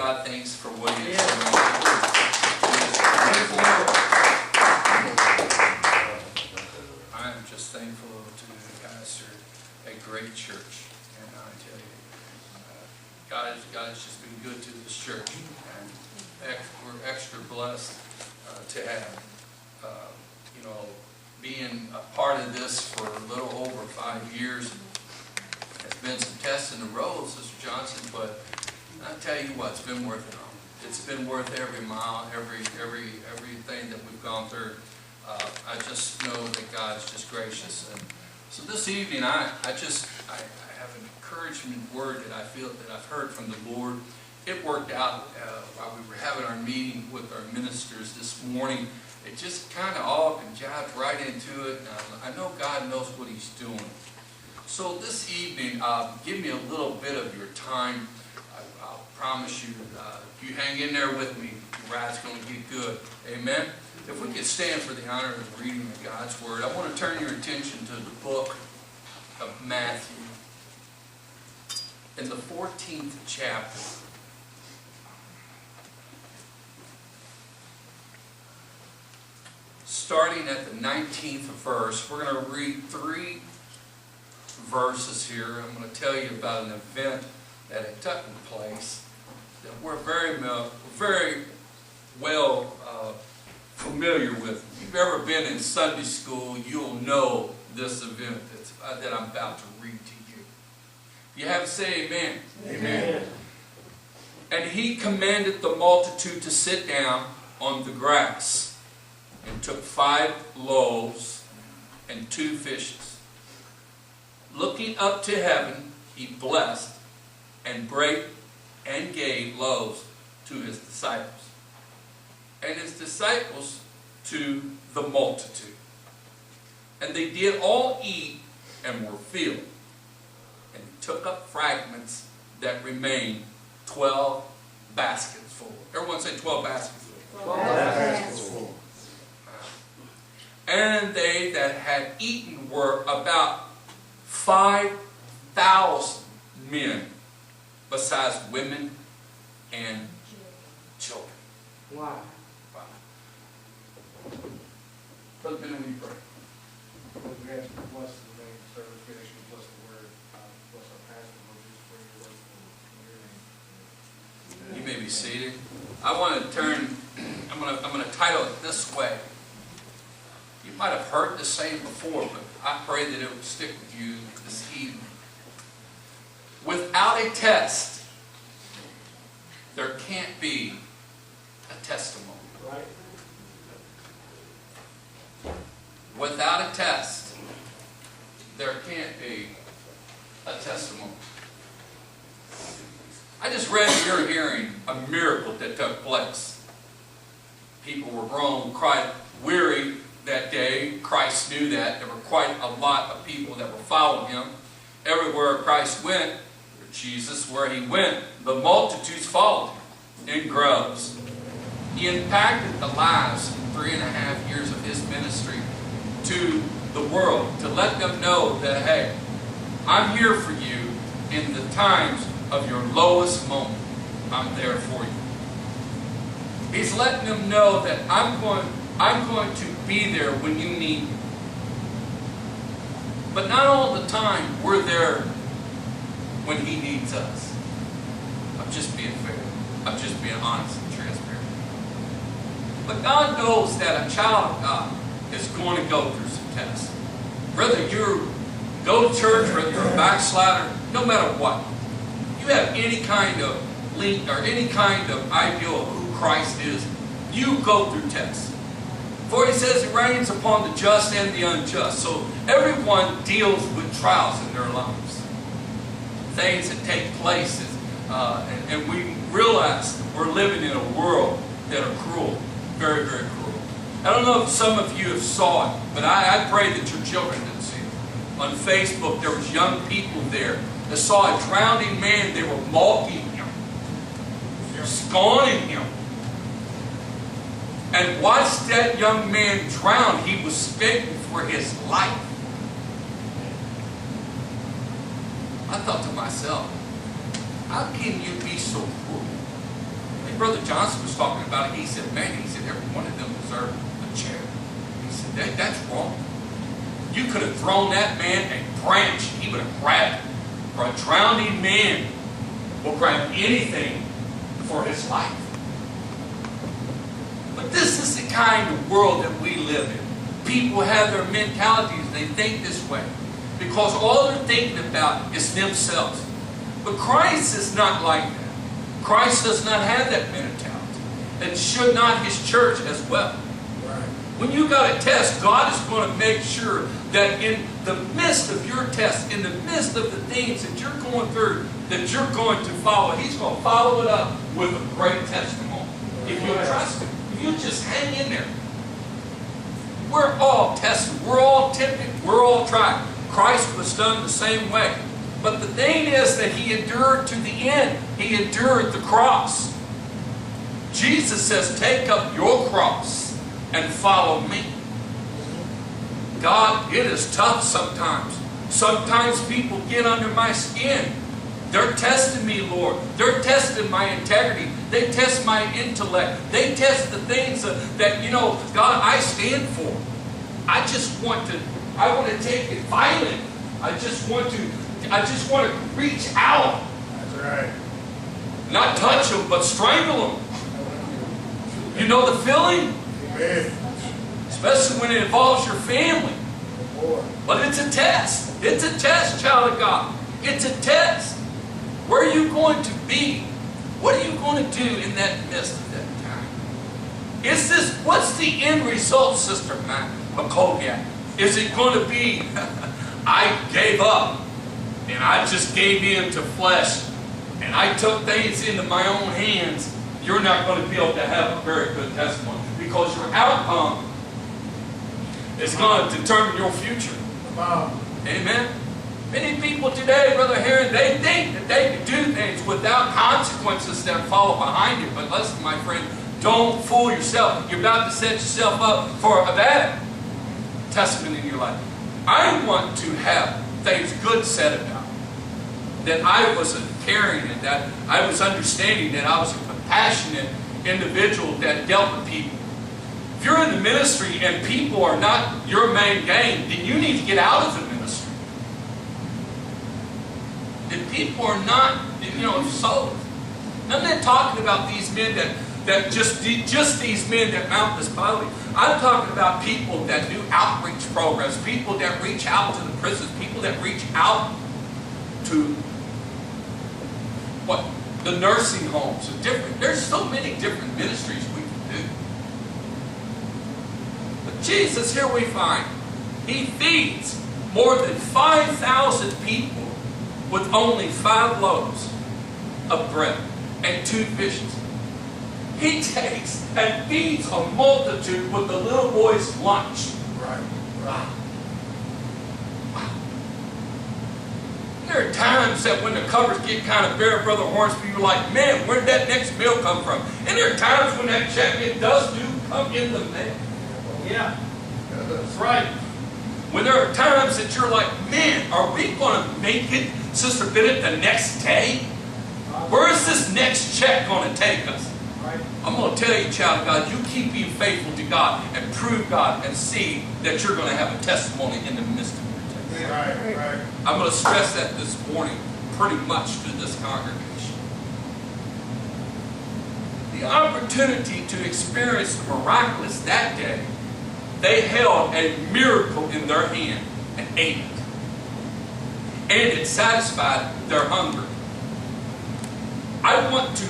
God thanks for what He has done. I am just thankful to pastor a great church, and I tell you, God has just been good to this church, and we're extra blessed to have, being a part of this for a little over 5 years. There's been some tests in the road, Sister Johnson, but I tell you what, it's been worth it all. It's been worth every mile, everything that we've gone through. I just know that God is just gracious. And so this evening, I have an encouragement word that I feel that I've heard from the Lord. It worked out while we were having our meeting with our ministers this morning. It just kind of all jived right into it. I know God knows what He's doing. So this evening, give me a little bit of your time. I'll promise you, you hang in there with me, the ride's going to get good. Amen? If we could stand for the honor of reading of God's Word, I want to turn your attention to the book of Matthew. In the 14th chapter. Starting at the 19th verse, we're going to read 3 verses here. I'm going to tell you about an event that had taken place that we're very well familiar with. If you've ever been in Sunday school, you'll know this event that I'm about to read to you. If you have, say amen. Amen. And He commanded the multitude to sit down on the grass, and took 5 loaves and 2 fishes. Looking up to heaven, He blessed and brake and gave loaves to His disciples, and His disciples to the multitude. And they did all eat and were filled. And He took up fragments that remained, 12 baskets full. Everyone say 12 baskets full. 12 baskets full. And they that had eaten were about 5,000 men, besides women and children. Wow. Brother Ben, will you pray? Lord, we ask you to bless the remaining service. We ask you to bless the word. Bless our pastor, Lord, just for your word in your name. You may be seated. I want to turn, I'm going to title it this way. You might have heard this saying before, but I pray that it would stick with you this evening. Without a test, there can't be a testimony. Right? Without a test, there can't be a testimony. I just read in your hearing a miracle that took place. People were grown, quite weary that day. Christ knew that. There were quite a lot of people that were following Him. Everywhere Christ went, or Jesus, where He went, the multitudes followed Him in groves. He impacted the lives in 3.5 years of His ministry to the world, to let them know that, hey, I'm here for you in the times of your lowest moment. I'm there for you. He's letting them know that I'm going to be there when you need me. But not all the time we're there when He needs us. I'm just being fair. I'm just being honest and transparent. But God knows that a child of God is going to go through some tests. Whether you go to church, whether you're a backslider, no matter what, you have any kind of link or any kind of ideal of who Christ is, you go through tests. For He says it rains upon the just and the unjust. So everyone deals with trials in their lives. Things that take place. And we realize that we're living in a world that are cruel. Very, very cruel. I don't know if some of you have saw it, but I pray that your children didn't see it. On Facebook, there was young people there that saw a drowning man. They were mocking him. They were scorning him. And watched that young man drown. He was spitting for his life. I thought to myself, how can you be so cruel? Brother Johnson was talking about it. He said, man, he said, every one of them deserved a chair. He said, that's wrong. You could have thrown that man a branch. He would have grabbed it. For a drowning man will grab anything for his life. But this is the kind of world that we live in. People have their mentalities. They think this way. Because all they're thinking about is themselves. But Christ is not like that. Christ does not have that mentality. And should not His church as well. Right. When you got a test, God is going to make sure that in the midst of your test, in the midst of the things that you're going through, that you're going to follow, He's going to follow it up with a great testimony. If you trust Him, if you just hang in there. We're all tested. We're all tempted. We're all tried. Christ was done the same way. But the thing is that He endured to the end. He endured the cross. Jesus says, take up your cross and follow me. God, it is tough sometimes. Sometimes people get under my skin. They're testing me, Lord. They're testing my integrity. They test my intellect. They test the things that you know, God, I stand for. I want to take it violent. I just want to reach out. That's right. Not touch them, but strangle them. You know the feeling? Amen. Especially when it involves your family. But it's a test. It's a test, child of God. It's a test. Where are you going to be? What are you going to do in that midst of that time? What's the end result, Sister Mackowiak? Is it going to be, I gave up, and I just gave in to flesh, and I took things into my own hands? You're not going to be able to have a very good testimony, because your outcome is going to determine your future. Amen? Many people today, Brother Heron, they think that they can do things without consequences that follow behind it. But listen, my friend, don't fool yourself. You're about to set yourself up for a bad testimony in your life. I want to have things good said about me. That I was a caring, and that I was understanding, that I was a compassionate individual that dealt with people. If you're in the ministry and people are not your main game, then you need to get out of the ministry. If people are not, you know, souls. I'm not talking about these men that just these men that mount this boldly. I'm talking about people that do outreach programs, people that reach out to the prisons, people that reach out to the nursing homes. There's so many different ministries we can do. But Jesus, here we find, He feeds more than 5,000 people with only 5 loaves of bread and 2 fishes. He takes and feeds a multitude with the little boy's lunch. Right. Wow. Wow. There are times that when the covers get kind of bare, Brother Hornsby, you're like, man, where did that next meal come from? And there are times when that check, it does come in the mail. Yeah, that's right. When there are times that you're like, man, are we going to make it, Sister Bennett, the next day? Where is this next check going to take us? I'm going to tell you, child of God, you keep being faithful to God and prove God and see that you're going to have a testimony in the midst of your test. Right. I'm going to stress that this morning pretty much to this congregation. The opportunity to experience the miraculous that day, they held a miracle in their hand and ate it. And it satisfied their hunger. I want to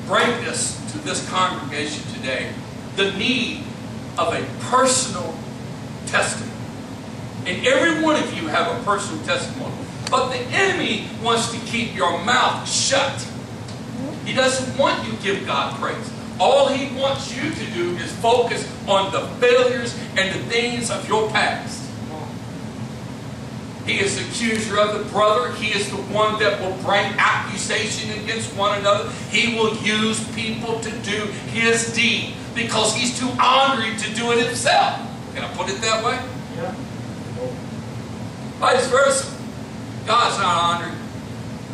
bring this to this congregation today, the need of a personal testimony. And every one of you have a personal testimony. But the enemy wants to keep your mouth shut. He doesn't want you to give God praise. All he wants you to do is focus on the failures and the things of your past. He is the accuser of the brother. He is the one that will bring accusation against one another. He will use people to do his deed because he's too ornery to do it himself. Can I put it that way? Yeah. Vice versa. God's not ornery.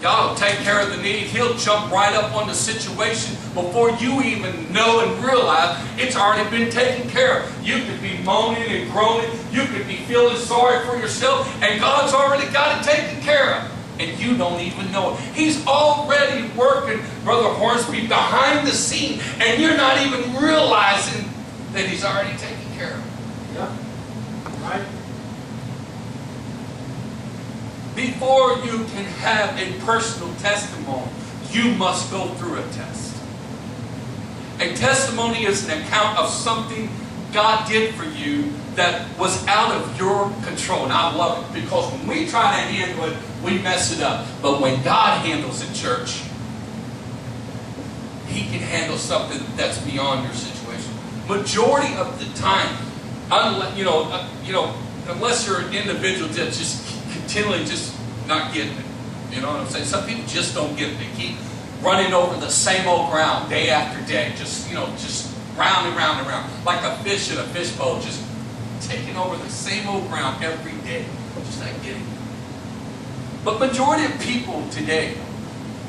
God will take care of the need. He'll jump right up on the situation before you even know and realize it's already been taken care of. You could be moaning and groaning. You could be feeling sorry for yourself, and God's already got it taken care of. And you don't even know it. He's already working, Brother Hornsby, behind the scene, and you're not even realizing that He's already taken care of it. Yeah. Right. Before you can have a personal testimony, you must go through a test. A testimony is an account of something God did for you that was out of your control. And I love it, because when we try to handle it, we mess it up. But when God handles it, church, He can handle something that's beyond your situation. Majority of the time, unless you're an individual that's just continually just not getting it. You know what I'm saying? Some people just don't get it. They keep running over the same old ground day after day. Just round and round and round. Like a fish in a fishbowl, just taking over the same old ground every day. Just not getting it. But majority of people today,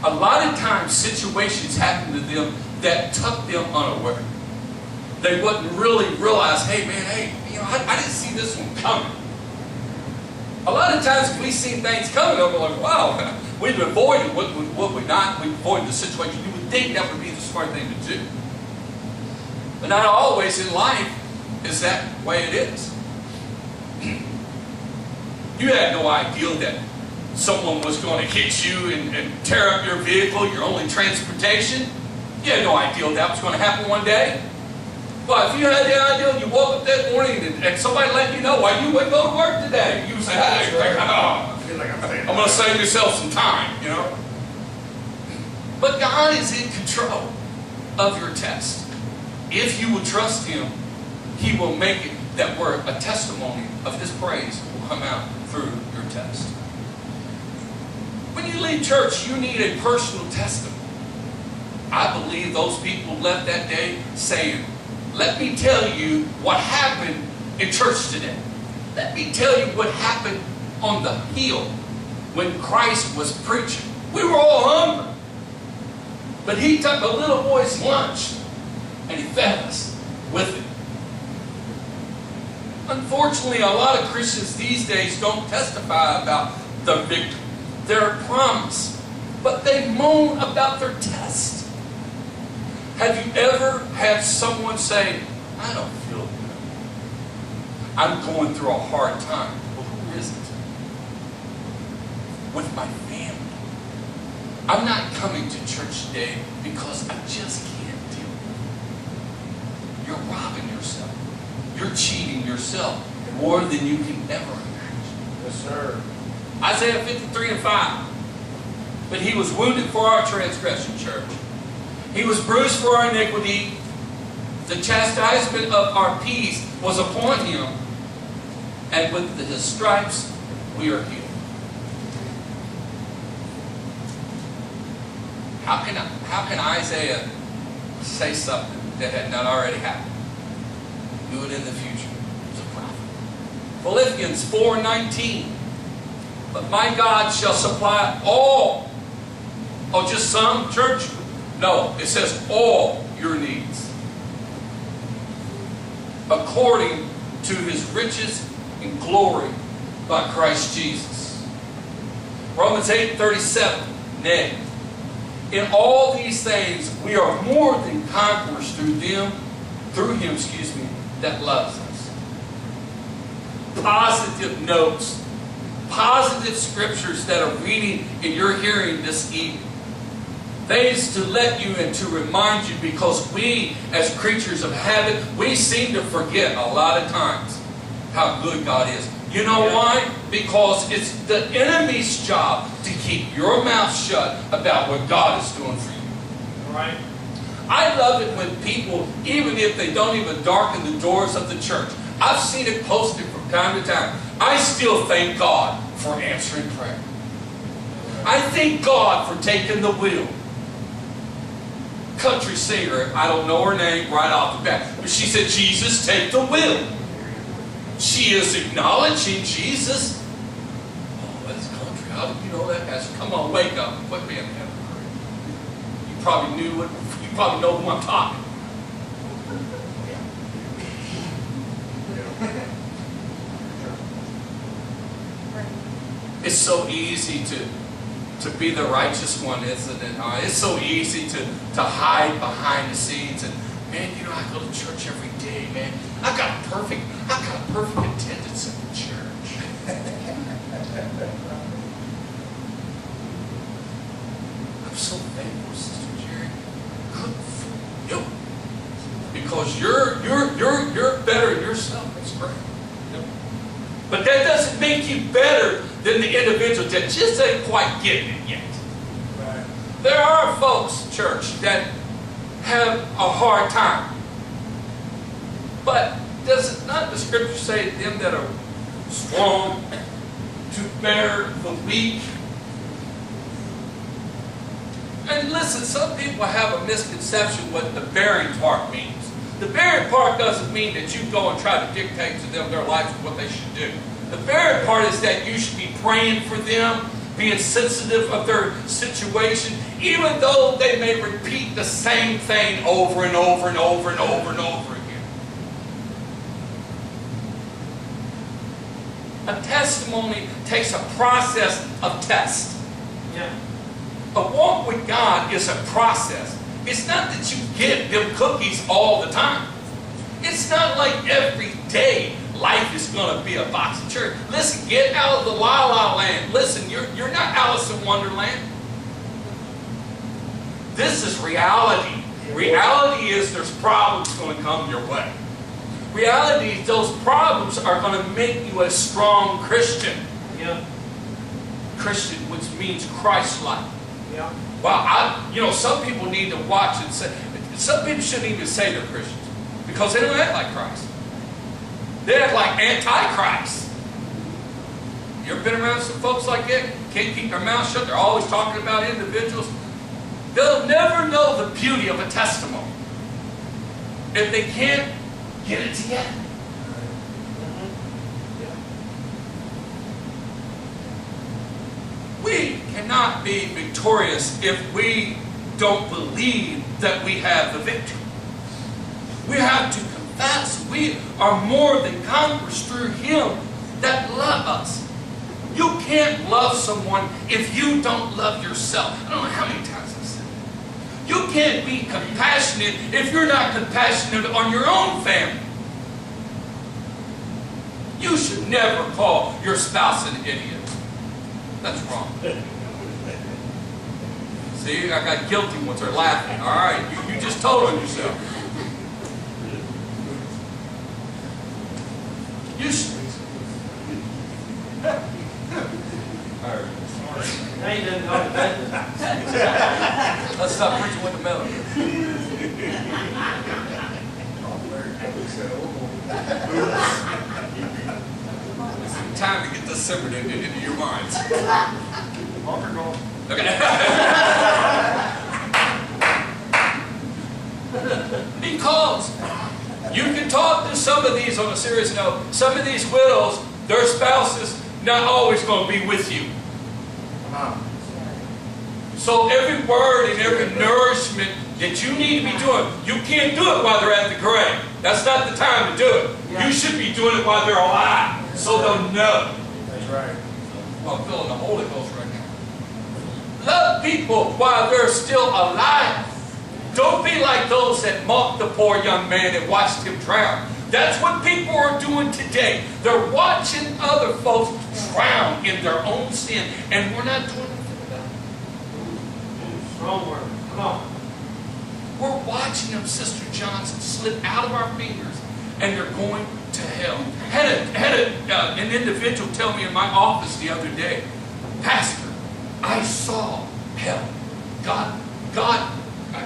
a lot of times situations happen to them that took them unaware. They wouldn't really realize, hey man, I didn't see this one coming. A lot of times we see things coming, and we're like, wow, we've avoided what we not. We've avoided the situation. You would think that would be the smart thing to do. But not always in life is that the way it is. You had no idea that someone was going to hit you and tear up your vehicle, your only transportation. You had no idea that was going to happen one day. But if you had the idea, you woke up that morning and somebody let you know why you wouldn't go to work today, you would say, hey, I'm going to save yourself some time, you know. But God is in control of your test. If you will trust Him, He will make it that word a testimony of His praise will come out through your test. When you leave church, you need a personal testimony. I believe those people left that day saying, let me tell you what happened in church today. Let me tell you what happened on the hill when Christ was preaching. We were all hungry. But He took a little boy's lunch and He fed us with it. Unfortunately, a lot of Christians these days don't testify about the victory, their promise, but they moan about their test. Have you ever had someone say, I don't feel good. I'm going through a hard time. Well, who isn't? With my family. I'm not coming to church today because I just can't deal with it. You're robbing yourself. You're cheating yourself more than you can ever imagine. Yes, sir. Isaiah 53:5. But He was wounded for our transgression, church. He was bruised for our iniquity. The chastisement of our peace was upon Him. And with His stripes we are healed. How can Isaiah say something that had not already happened? Do it in the future. It's a prophet. Philippians 4:19. But my God shall supply all. Oh, just some, church? No, it says all your needs. According to His riches and glory by Christ Jesus. Romans 8:37. Nay, in all these things we are more than conquerors through Him that loves us. Positive notes, positive scriptures that are reading in your hearing this evening. Things to let you and to remind you, because we as creatures of habit, we seem to forget a lot of times how good God is. You know why? Because it's the enemy's job to keep your mouth shut about what God is doing for you. Right? I love it when people, even if they don't even darken the doors of the church, I've seen it posted from time to time. I still thank God for answering prayer. I thank God for taking the wheel. Country singer, I don't know her name right off the bat, but she said, Jesus, take the wheel. She is acknowledging Jesus. Oh, that's country. how do you know that? I said, come on, wake up and quit being a hypocrite. You probably know who I'm talking. It's so easy to be the righteous one, isn't it? It's so easy to hide behind the scenes. And man, you know, I go to church every day, man. I've got a perfect attendance at the church. I'm so thankful, Sister Jerry. Good for you. Because you're better than yourself. That's great. But that doesn't make you better than the individual that just ain't quite getting it yet. Right. There are folks, church, that have a hard time. But does it not the scripture say them that are strong to bear the weak? And listen, some people have a misconception what the bearing part means. The bearing part doesn't mean that you go and try to dictate to them their life and what they should do. The bearing part is that you should be praying for them, being sensitive of their situation, even though they may repeat the same thing over and over and over and over and over again. A testimony takes a process of test. Yeah. A walk with God is a process. It's not that you get them cookies all the time. It's not like every day life is going to be a box of cherries. Listen, get out of the la-la land. Listen, you're not Alice in Wonderland. This is reality. Reality is there's problems going to come your way. Reality is those problems are going to make you a strong Christian. Yeah. Christian, which means Christ-like. Yeah. Well, some people need to watch and say, some people shouldn't even say they're Christians because they don't act like Christ. They act like Antichrist. You ever been around some folks like that? Can't keep their mouth shut. They're always talking about individuals. They'll never know the beauty of a testimony if they can't get it together. We cannot be victorious if we don't believe that we have the victory. We have to confess we are more than conquerors through Him that loved us. You can't love someone if you don't love yourself. I don't know how many times I've said that. You can't be compassionate if you're not compassionate on your own family. You should never call your spouse an idiot. That's wrong. See, I got guilty once they're laughing. All right, you just told on yourself. You should. All right. Now you didn't talk about this. Let's stop preaching with the melon. It's time to get this simmered into your minds. Okay. Because you can talk to some of these on a serious note. Some of these widows, their spouses, not always going to be with you. So every word and every nourishment that you need to be doing, you can't do it while they're at the grave. That's not the time to do it. Yeah. You should be doing it while they're alive, so they'll know. That's right. Well, I'm feeling the Holy Ghost right now. Love people while they're still alive. Don't be like those that mocked the poor young man and watched him drown. That's what people are doing today. They're watching other folks drown in their own sin, and we're not doing anything about it. Strong word. Come on. We're watching them, Sister Johnson, slip out of our fingers, and they're going to hell. Had an individual tell me in my office the other day, Pastor, I saw hell. God, I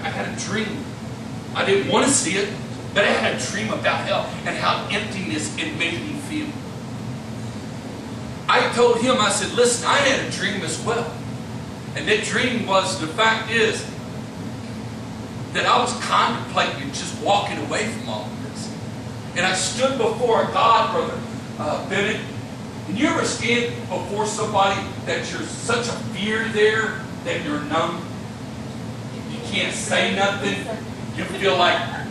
had a dream. I didn't want to see it, but I had a dream about hell and how emptiness it made me feel. I told him, I said, listen, I had a dream as well. And that dream was, the fact is, that I was contemplating just walking away from all of this. And I stood before God, Brother Bennett, And you ever stand before somebody that you're such a fear there that you're numb? You can't say nothing. You feel like, I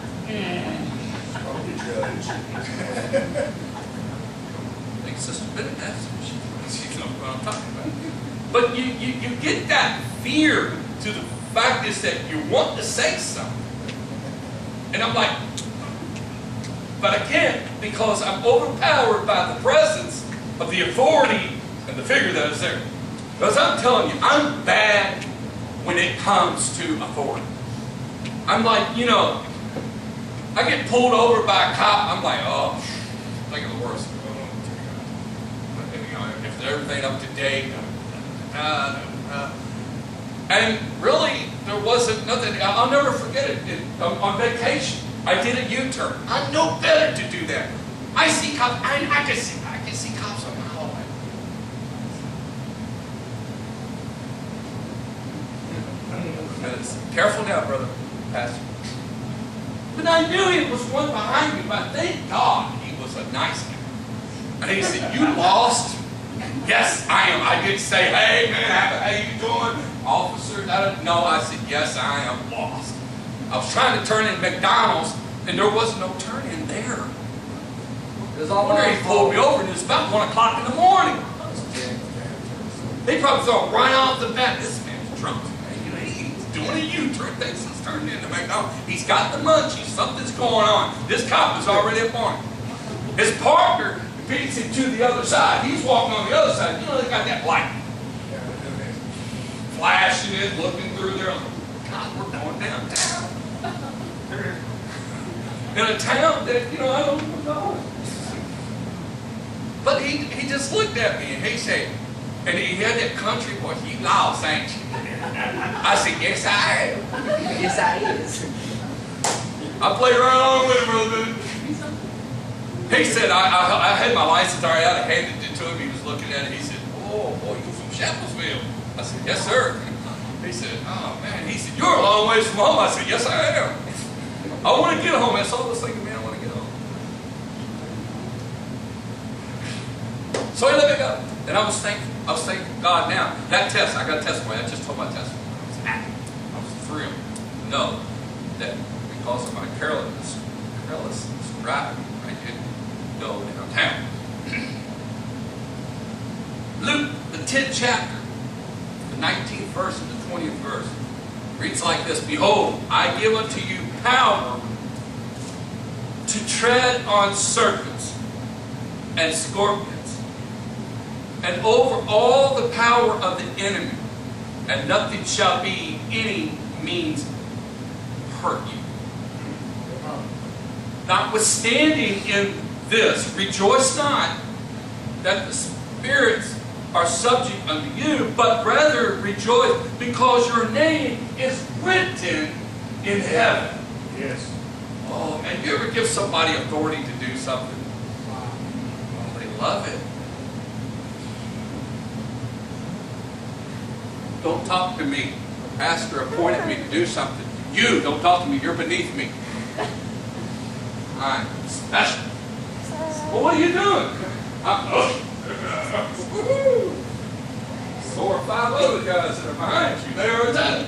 think Sister Bennett knows what I'm talking about. But you get that fear to the fact is that you want to say something. And I'm like, but I can't because I'm overpowered by the presence of the authority and the figure that is there. Because I'm telling you, I'm bad when it comes to authority. I'm like, you know, I get pulled over by a cop, I'm like, oh, think of the worst. You know, if everything up to date, and really, there wasn't nothing. I'll never forget it. On vacation, I did a U-turn. I know better to do that. I see cops. I can see cops on my hallway. Careful now, brother, pastor. But I knew it was one behind me. But thank God he was a nice guy. And he said, "You lost?" Yes, I am. I didn't say, "Hey, man, how you doing, officer?" No, I said, "Yes, I am lost." I was trying to turn in McDonald's, and there was no turn in there. He pulled me over, and it was about 1 o'clock in the morning. They probably thought right off the bat, this man's drunk. You know, he's doing a U-turn, thinks he's turning into McDonald's. He's got the munchies. Something's going on. This cop is already up on him. His partner beats him to the other side. He's walking on the other side. You know, they got that light. Flashing it, looking through there. God, we're going downtown. In a town that, you know, I don't even know. But he just looked at me and he said, and he had that country boy, "You lost, ain't you?" I said, "Yes, I am." Yes, I is. I played around with him a little bit. He said, I had my license already out. I handed it to him. He was looking at it. He said, "Oh, boy, you're from Shepherdsville." I said, "Yes, sir." He said, "Oh, man." He said, "You're a long ways from home." I said, "Yes, I am. I want to get home." That's all I was thinking, man. I want to get home. So he let me go. And I was thinking, God, now, that test, I got a testimony. I just told my testimony. I was happy. I was thrilled to know that because of my carelessness driving, I didn't go downtown. Luke, the 10th chapter, the 19th verse and the 20th verse, reads like this: "Behold, I give unto you power to tread on serpents and scorpions, and over all the power of the enemy, and nothing shall be any means hurt you." Notwithstanding in this, rejoice not that the spirits are subject unto you, but rather rejoice because your name is written in heaven. Yes. Oh, and you ever give somebody authority to do something? Oh, they love it. Don't talk to me. The pastor appointed me to do something. You, don't talk to me. You're beneath me. I'm special. Well, what are you doing? Four or five other guys that are behind you, they are that.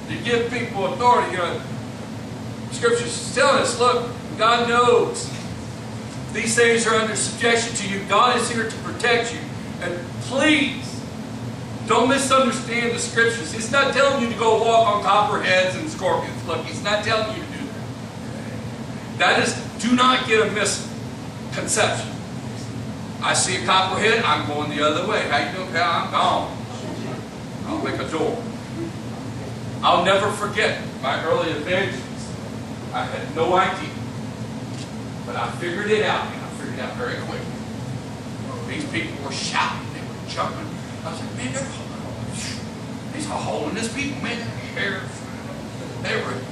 You give people authority. You know, Scripture's telling us, look, God knows these things are under subjection to you. God is here to protect you. And please, don't misunderstand the Scriptures. It's not telling you to go walk on copperheads and scorpions. Look, He's not telling you to do that. That is, do not get a misconception. I see a copperhead, I'm going the other way. How you doing, pal? I'm gone. I'll make a door. I'll never forget my early evangelism. I had no idea. But I figured it out, and I figured it out very quickly. These people were shouting, they were jumping. I was like, man, these are holiness people, man. Their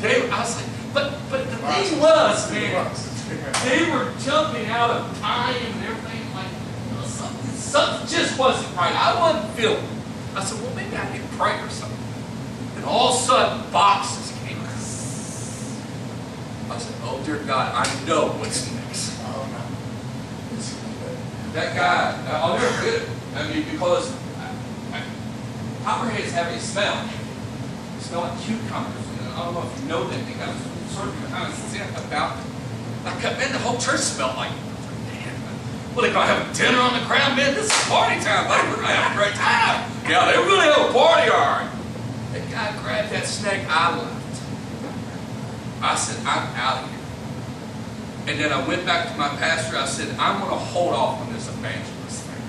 hair. I was like, but the thing was, man, they were jumping out of time and everything. Like, something just wasn't right. I wasn't feeling it. I said, well, maybe I need to pray or something. And all of a sudden, boxes came out. I I said, oh dear God, I know what's next. That guy, I'll never forget it. I mean, because copperheads have a smell. They smell like cucumbers. And I don't know if you know that. They got a certain kind of scent about them. Like, man, the whole church smelled like, man, well, they're going to have a dinner on the ground, man. This is party time, buddy. We're going to have a great time. Yeah, they really have a party, all right. That guy grabbed that snake. I left. I said, I'm out of here. And then I went back to my pastor. I said, I'm going to hold off on this evangelist thing.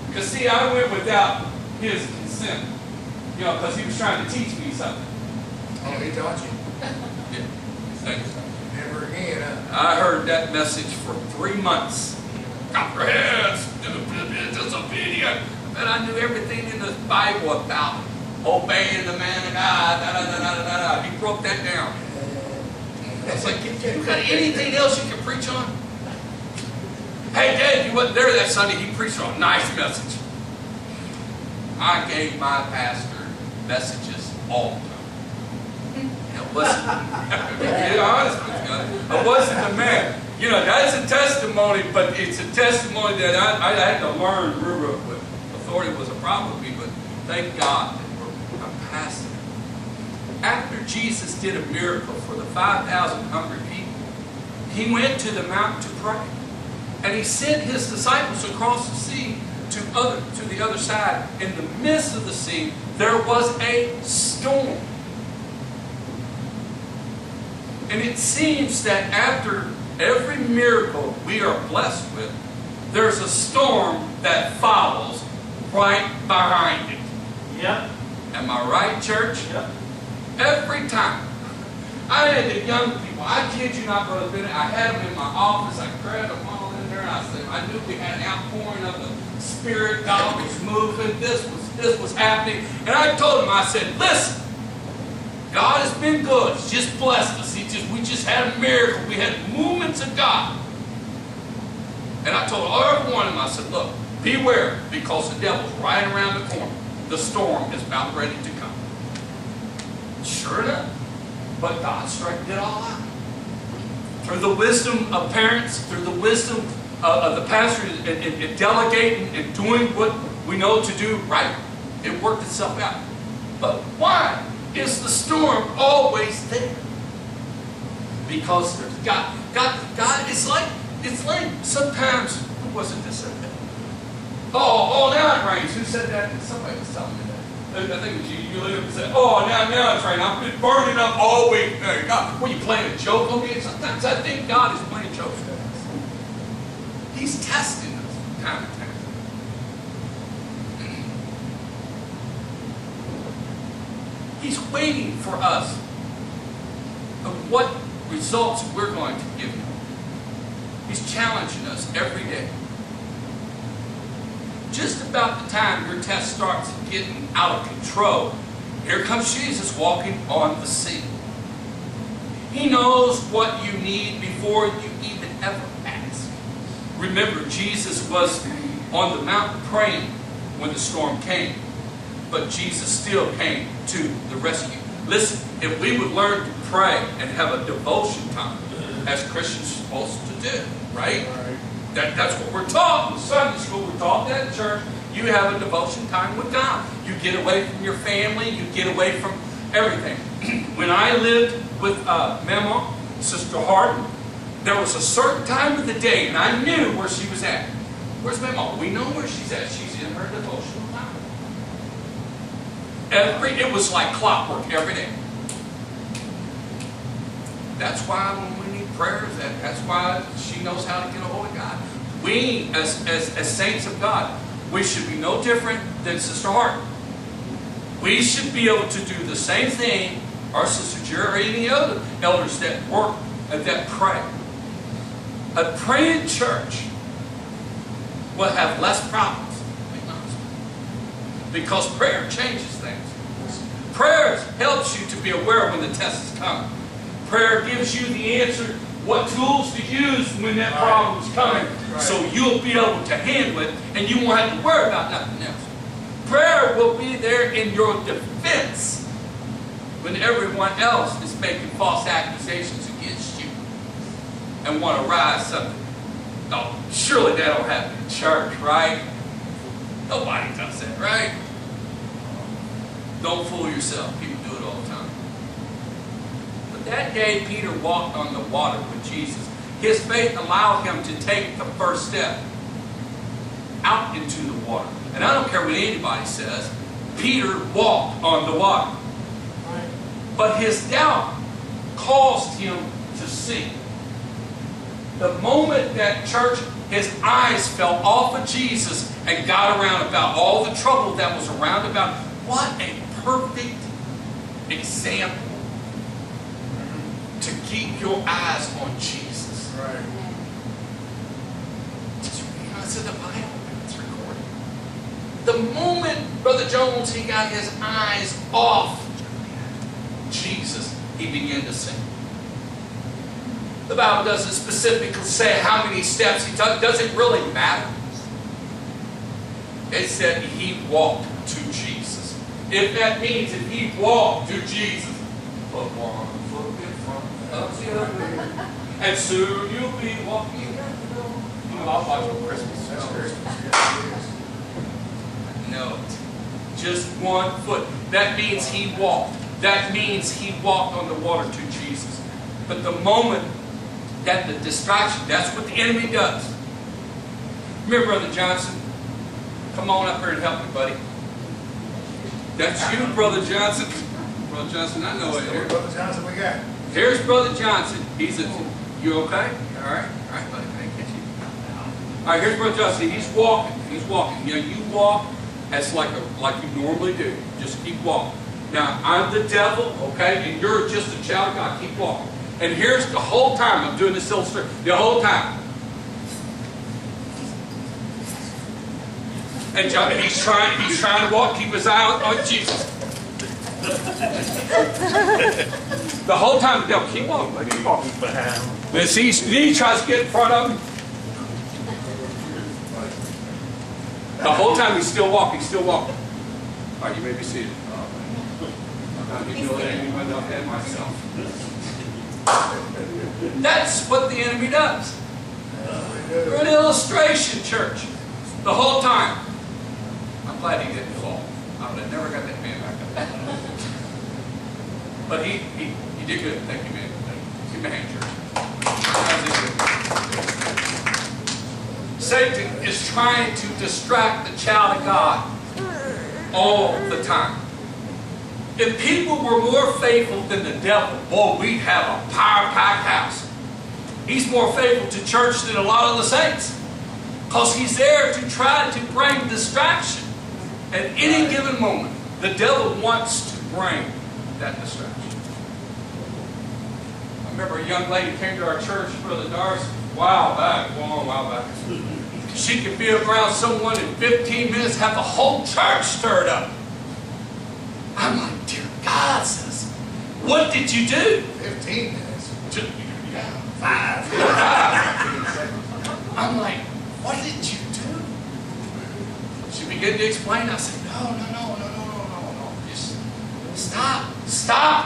Because, see, I went without his consent. You know, because he was trying to teach me something. Oh, he taught you. Yeah. Thank you. Never again, huh? I heard that message for 3 months. Copperheads, disobedient. And I knew everything in the Bible about obeying the man of God. Da, da, da, da, da, da. He broke that down. It's like, you got anything else you can preach on? Hey, Dad, you wasn't there that Sunday. He preached on a nice message. I gave my pastor messages all the time. It wasn't, be honest with you, I wasn't the man. You know, that's a testimony, but it's a testimony that I had to learn real quick. Authority was a problem with me, but thank God that I'm past it. After Jesus did a miracle for the 5,000 hungry people, he went to the mountain to pray. And he sent his disciples across the sea to the other side. In the midst of the sea, there was a storm. And it seems that after every miracle we are blessed with, there's a storm that follows right behind it. Yep. Am I right, church? Yep. Every time. I had the young people, I kid you not, Brother Bennett, I had them in my office, I grabbed them all in there, and I said, I knew we had an outpouring of the Spirit, God was moving, this was happening. And I told them, I said, listen, God has been good, He's just blessed us. We just had a miracle, we had movements of God. And I told every one of them, I said, look, beware, because the devil's right around the corner. The storm is about ready to come. Sure enough. But God straightened it all out. Through the wisdom of parents, through the wisdom of the pastor in delegating and doing what we know to do right, it worked itself out. But why is the storm always there? Because there's God, it's like sometimes, who was it that said that? Oh, now it rains. Who said that? Somebody was telling me that. I think it was you. You looked up and said, oh, now it's raining. I've been burning up all week. God, were you playing a joke on me? Sometimes I think God is playing jokes with us. He's testing us from time to time. He's waiting for us of what results we're going to give him. He's challenging us every day. Just about the time your test starts getting out of control, here comes Jesus walking on the sea. He knows what you need before you even ever ask. Remember, Jesus was on the mountain praying when the storm came, but Jesus still came to the rescue. Listen, if we would learn to pray and have a devotion time, as Christians are supposed to do, right? That's what we're taught in Sunday school. We're taught that in church. You have a devotion time with God. You get away from your family. You get away from everything. When I lived with Mama, Sister Harden, there was a certain time of the day, and I knew where she was at. Where's Mama? We know where she's at. She's in her devotional time. It was like clockwork every day. That's why when we need prayers, that's why she knows how to get a hold of God. We, as saints of God, we should be no different than Sister Hart. We should be able to do the same thing our Sister Jerry or any other elders that work and that pray. A praying church will have less problems, because prayer changes things. Prayer helps you to be aware when the test is coming. Prayer gives you the answer, what tools to use when that problem is coming, so you'll be able to handle it and you won't have to worry about nothing else. Prayer will be there in your defense when everyone else is making false accusations against you and want to rise something. Oh, surely that don't happen in church, right? Nobody does that, right? Don't fool yourself. People do it all the time. But that day, Peter walked on the water with Jesus. His faith allowed him to take the first step out into the water. And I don't care what anybody says, Peter walked on the water. But his doubt caused him to sink. The moment that church, his eyes fell off of Jesus and got around about all the trouble that was around about. What a perfect example to keep your eyes on Jesus. Right. Just read it's in the Bible. It's recorded. The moment, Brother Jones, he got his eyes off Jesus, he began to sink. The Bible doesn't specifically say how many steps he took. Does it really matter? It said he walked to Jesus. If that means if he walked to Jesus, put one foot in front of the other, and soon you'll be walking. You know, I'll watch on Christmas. No, just 1 foot. That means he walked. That means he walked on the water to Jesus. But the moment that the distraction, that's what the enemy does. Remember, Brother Johnson? Come on up here and help me, buddy. That's you, Brother Johnson. Brother Johnson, I know it. Here, Brother Johnson, we got. Here's Brother Johnson. He's a, you okay? All right, buddy. I get you. All right, here's Brother Johnson. He's walking. He's walking. You know, you walk as like you normally do. Just keep walking. Now, I'm the devil, okay, and you're just a child of God. Keep walking. And here's the whole time I'm doing this illustration. The whole time. And John, he's trying to walk, keep his eye on Jesus. The whole time the devil, keep walking, keep walking. Then he tries to get in front of him. The whole time he's still walking, All right, you may be seated. Myself. That's what the enemy does. You're an illustration, church. The whole time. I'm glad he didn't fall. I would have never got that man back up. But he did good. Thank you, man. Give him a hand, church. Satan is trying to distract the child of God all the time. If people were more faithful than the devil, boy, we'd have a power-packed house. He's more faithful to church than a lot of the saints. Because he's there to try to bring distraction. At any given moment, the devil wants to bring that distraction. I remember a young lady came to our church, Brother Darcy, a while back. She could be around someone in 15 minutes, have the whole church stirred up. I'm like, dear God, sis, what did you do? 15 minutes. 5. I'm like, what did you do? She began to explain. I said, no. Just stop.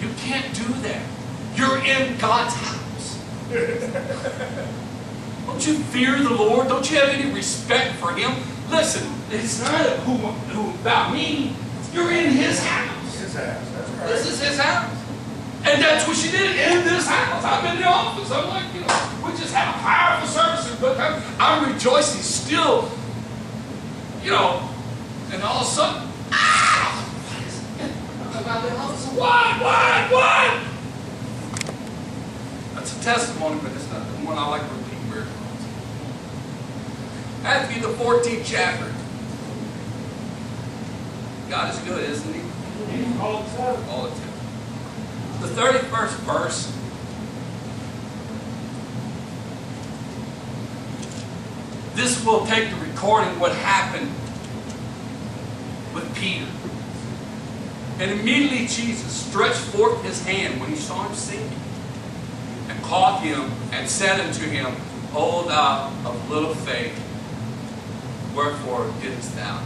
You can't do that. You're in God's house. Don't you fear the Lord? Don't you have any respect for Him? Listen, it's not who about me. You're in His house. His house, that's right. This is His house. And that's what she did in this house. I'm in the office. I'm like, we just had a powerful service. But I'm rejoicing still, and all of a sudden, what is it? What? That's a testimony, but it's not the one I like to repeat very often. Matthew, the 14th chapter. God is good, isn't He? All the time. All the time. The 31st verse. This will take the recording what happened with Peter. And immediately Jesus stretched forth His hand when He saw him sinking, and caught him, and said unto him, O thou of little faith, wherefore didst thou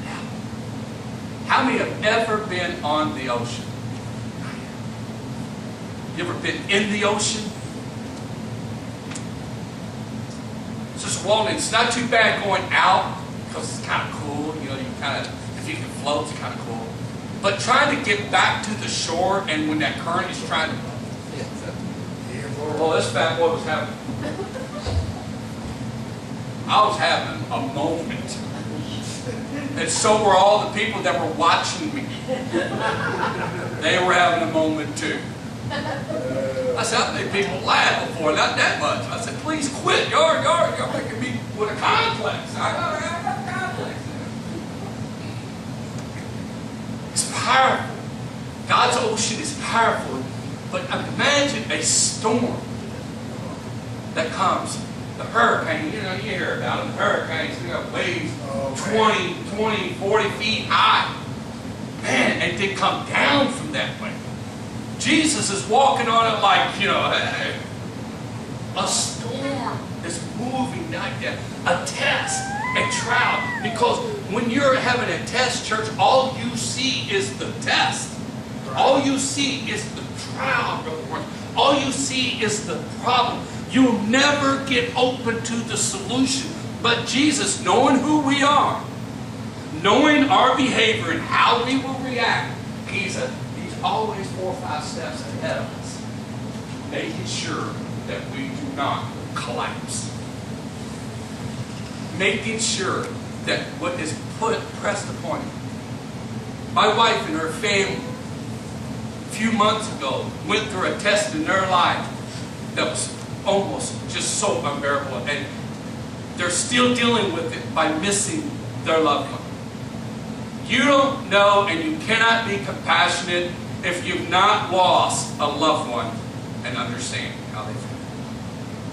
doubt? How many have ever been on the ocean? You ever been in the ocean? It's just walking. It's not too bad going out because it's kind of cool. You know, you kind of, if you can float, it's kind of cool. But trying to get back to the shore, and when that current is trying to, well, this fat boy was having, I was having a moment. And so were all the people that were watching me. They were having a moment too. I said, I've made people laugh before, not that much. I said, please quit. You're making me with a complex. I got a complex. It's powerful. God's ocean is powerful. But imagine a storm that comes. The hurricane, you know, you hear about them. The hurricanes, they got waves 20, 40 feet high. Man, and they come down from that way. Jesus is walking on it like, you know, a storm is moving like that. A test, a trial. Because when you're having a test, church, all you see is the test. All you see is the trial, Brother Warren. All you see is the problem. You'll never get open to the solution. But Jesus, knowing who we are, knowing our behavior and how we will react, He's always 4 or 5 steps ahead of us, making sure that we do not collapse. Making sure that what is pressed upon you. My wife and her family, a few months ago, went through a test in their life that was almost just so unbearable. And they're still dealing with it by missing their loved one. You don't know and you cannot be compassionate if you've not lost a loved one and understand how they feel.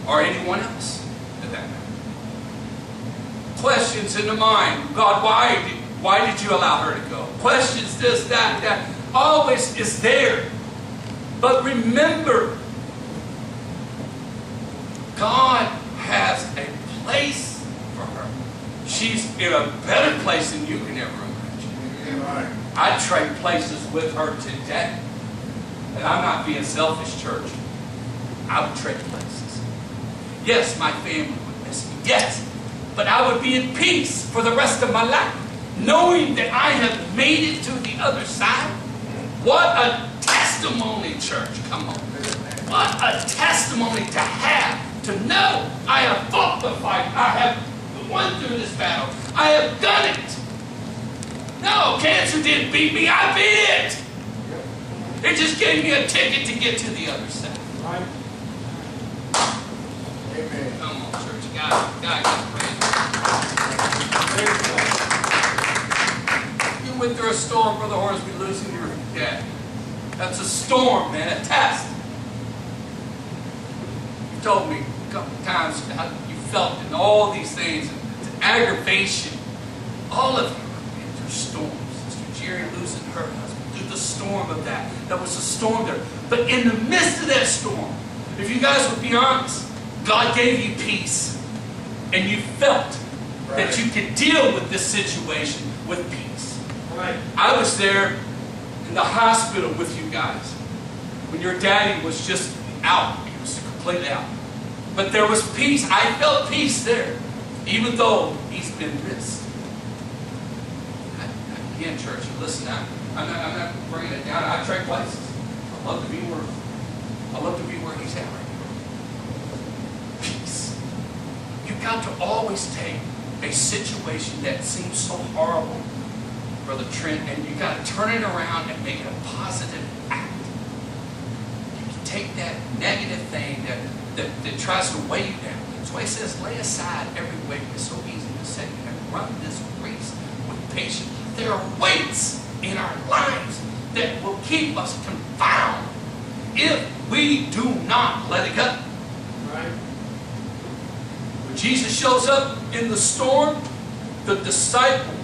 Or anyone else, for that matter. Questions in the mind. God, why did you allow her to go? Questions, this, that. Always is there. But remember, God has a place for her. She's in a better place than you can ever imagine. I'd trade places with her today. And I'm not being selfish, church. I would trade places. Yes, my family would miss me. Yes. But I would be in peace for the rest of my life, knowing that I have made it to the other side. What a testimony, church. Come on. What a testimony to have, to know I have fought the fight. I have won through this battle. I have done it. No, cancer didn't beat me. I beat it. It just gave me a ticket to get to the other side. Right. Amen. Come on, church. God get praise. You went through a storm, Brother Hornsby, losing your dad. That's a storm, man, a test. You told me a couple of times how you felt in all these things, and aggravation. All of you have been through storms. Sister Jerry losing her husband, through the storm of that. There was a storm there. But in the midst of that storm, if you guys would be honest, God gave you peace. And you felt that you could deal with this situation with peace. Right. I was there in the hospital with you guys when your daddy was just out. He was completely out. But there was peace. I felt peace there, even though he's been missed. Again, church, listen, I'm not bringing it down. I trade places. I love to be where he's at right now. Peace. You've got to always take a situation that seems so horrible, Brother Trent, and you've got to turn it around and make it a positive act. You can take that negative thing that tries to weigh you down. That's why he says, lay aside every weight that's so easy to set and run this race with patience. There are weights in our lives that will keep us confounded if we do not let it go. Right. When Jesus shows up in the storm, the disciple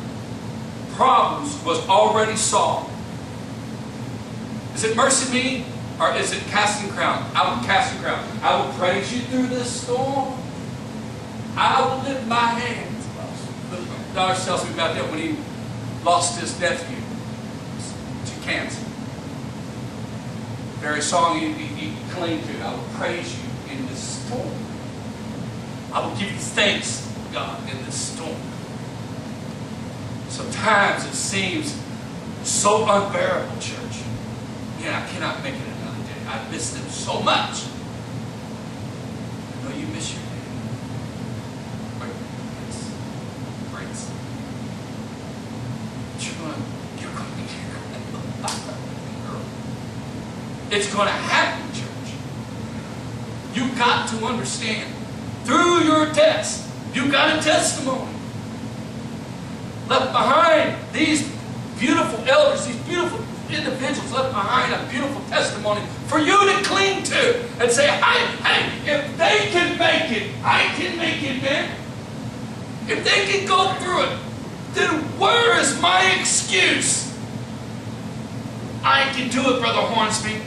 problems was already solved. Is it mercy me or is it casting crown? I will cast the crown. I will praise you through this storm. I will lift my hands. Dodge tells me about that when he lost his nephew. cancer. The very song you cling to, I will praise you in this storm. I will give you thanks, God, in this storm. Sometimes it seems so unbearable, church. Yeah, I cannot make it another day. I miss them so much. I know you miss your day. But Prince. You're going to be here. It's going to happen, church. You've got to understand. Through your test, you've got a testimony. Left behind, these beautiful elders, these beautiful individuals left behind a beautiful testimony for you to cling to and say, hey, if they can make it, I can make it, man. If they can go through it, then where is my excuse? I can do it, Brother Hornsby.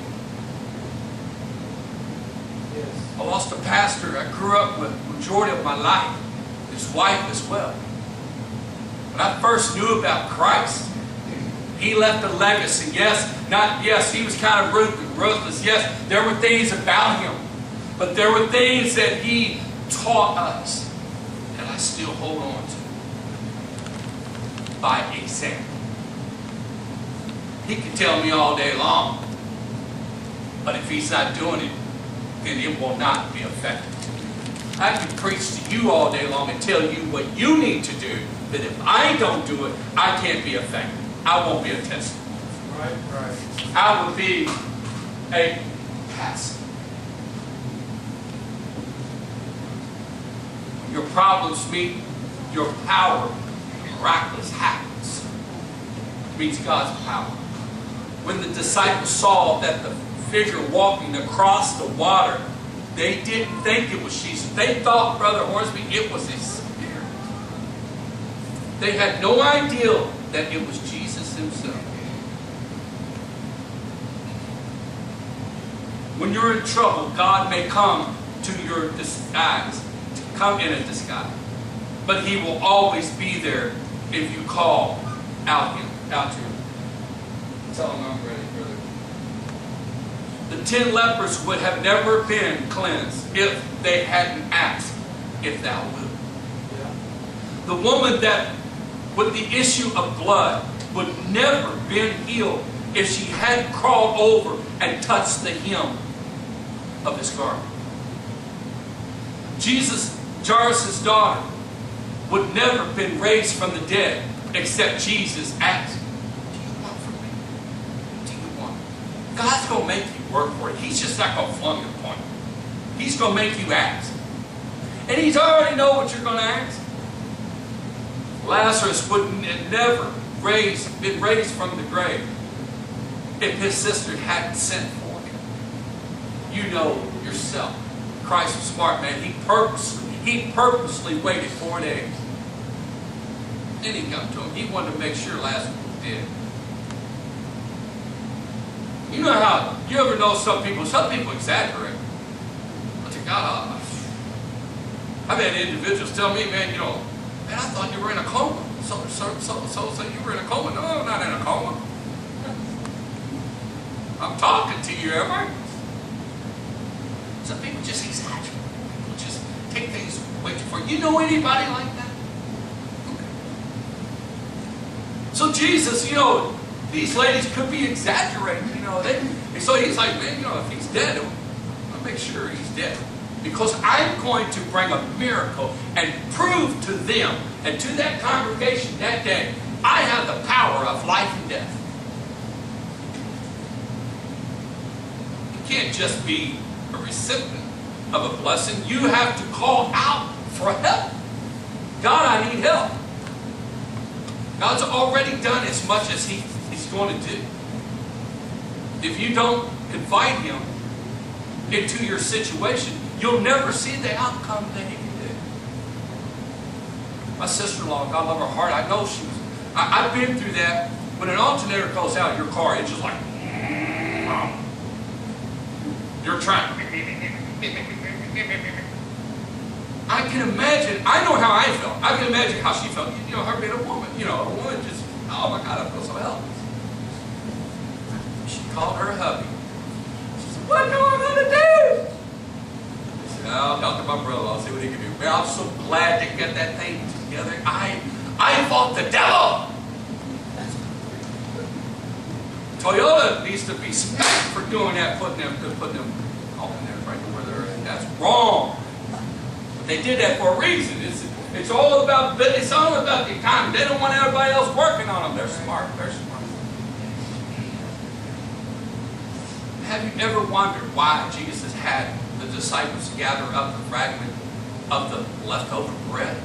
Yes. I lost a pastor I grew up with the majority of my life, his wife as well. When I first knew about Christ, he left a legacy. Yes, he was kind of ruthless. Yes, there were things about him. But there were things that he taught us that I still hold on to by example. He can tell me all day long, but if he's not doing it, then it will not be effective. I can preach to you all day long and tell you what you need to do, but if I don't do it, I can't be effective. I won't be a testimony. Right. I would be a pastor. When your problems meet your power, miraculous happens. It means God's power. When the disciples saw that the figure walking across the water, they didn't think it was Jesus. They thought, Brother Hornsby, it was a spirit. They had no idea that it was Jesus himself. When you're in trouble, God may come to your disguise, come in a disguise. But he will always be there if you call out to him. Tell him I'm ready, brother. The 10 lepers would have never been cleansed if they hadn't asked, if thou wilt. Yeah. The woman that with the issue of blood would never been healed if she hadn't crawled over and touched the hem of his garment. Jairus' daughter would never have been raised from the dead except Jesus asked, do you want from me? Do you want? God's going to make you work for it. He's just not going to flung your point. He's going to make you ask. And he's already know what you're going to ask. Lazarus would never been raised from the grave if his sister hadn't sent for him. You know yourself. Christ was smart, man. He purposely waited 4 days. Then he come to him. He wanted to make sure Lazarus was dead. You know how, you ever know some people exaggerate. But to God, I've had individuals tell me, man, man, I thought you were in a coma. So you were in a coma? No, I'm not in a coma. I'm talking to you, am I? Some people just exaggerate. People just take things way too far. You know anybody like that? Okay. So Jesus, these ladies could be exaggerating. So he's like, man, if he's dead, I'll make sure he's dead. Because I'm going to bring a miracle and prove to them and to that congregation that day, I have the power of life and death. You can't just be a recipient of a blessing. You have to call out for help. God, I need help. God's already done as much as He's going to do. If you don't invite Him into your situation, you'll never see the outcome that He can do. My sister-in-law, God love her heart, I know she was. I've been through that. When an alternator goes out of your car, it's just like, you're trying. I can imagine, I know how I felt. I can imagine how she felt. Her being a woman, a woman just, oh my God, I feel so helpless. called her hubby. She said, what am I going to do? I said, I'll talk to my brother. I'll see what he can do. Man, I'm so glad to get that thing together. I fought the devil. Toyota needs to be spanked for doing that, putting them all in there right where they're at. That's wrong. But they did that for a reason. It's all about the economy. They don't want everybody else working on them. They're smart. They're smart. Have you ever wondered why Jesus had the disciples gather up the fragment of the leftover bread